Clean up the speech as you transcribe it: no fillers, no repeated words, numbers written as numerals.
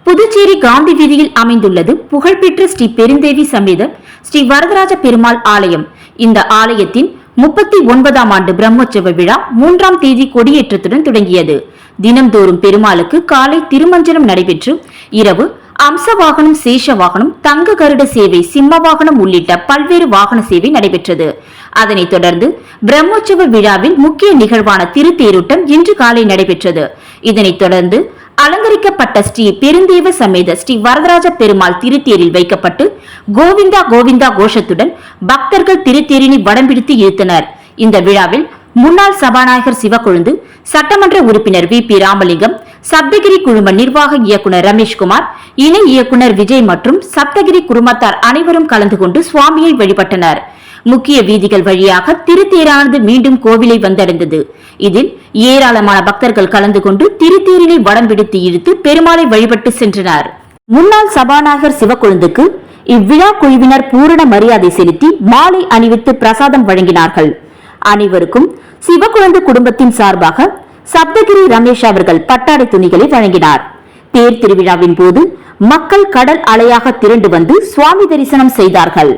புதுச்சேரி காந்தி வீதியில் அமைந்துள்ளது புகழ்பெற்ற ஸ்ரீ பெருந்தேவி சமேத ஸ்ரீ வரதராஜ பெருமாள் ஆலயம். இந்த ஆலயத்தின் 39ஆம் ஆண்டு பிரம்மோற்சவ விழா 3ஆம் தேதி கொடியேற்றத்துடன் தொடங்கியது. தினம்தோறும் பெருமாளுக்கு காலை திருமஞ்சனம் நடைபெற்று இரவு அம்ச வாகனம், சேஷ வாகனம், தங்க கருட சேவை, சிம்ம வாகனம் உள்ளிட்ட பல்வேறு வாகன சேவை நடைபெற்றது. அதனைத் தொடர்ந்து பிரம்மோற்சவ விழாவில் முக்கிய நிகழ்வான திருத்தேரோட்டம் இன்று காலை நடைபெற்றது. இதனைத் தொடர்ந்து அலங்கரிக்கப்பட்ட ஸ்ரீ பெருந்தேவ சமேத ஸ்ரீ வரதராஜ பெருமாள் திருத்தேரில் வைக்கப்பட்டு கோவிந்தா கோவிந்தா கோஷத்துடன் பக்தர்கள் திருத்தேரினை வடம் பிடித்து இழுத்தனர். இந்த விழாவில் முன்னாள் சபாநாயகர் சிவக்கொழுந்து, சட்டமன்ற உறுப்பினர் வி.பி. ராமலிங்கம், சப்தகிரி குழும நிர்வாக இயக்குனர் ரமேஷ்குமார், இணை இயக்குனர் விஜய் மற்றும் சப்தகிரி குழுமத்தார் அனைவரும் கலந்து கொண்டு சுவாமியை வழிபட்டனர். முக்கிய வீதிகள் வழியாக திருத்தேரானது மீண்டும் கோவிலை வந்தடைந்தது. இதில் ஏராளமான பக்தர்கள் கலந்து கொண்டு திருத்தேரினை வடம் பிடித்து இழுத்து பெருமாளை வழிபட்டு சென்றனர். முன்னாள் சபாநாயகர் சிவக்கொழுந்துக்கு இவ்விழா குழுவினர் பூரண மரியாதை செலுத்தி மாலை அணிவித்து பிரசாதம் வழங்கினார்கள். அனைவருக்கும் சிவக்கொழுந்து குடும்பத்தின் சார்பாக சப்தகிரி ரமேஷ் அவர்கள் பட்டாடை துணிகளை வழங்கினார். தேர் திருவிழாவின் போது மக்கள் கடல் அலையாக திரண்டு வந்து சுவாமி தரிசனம் செய்தார்கள்.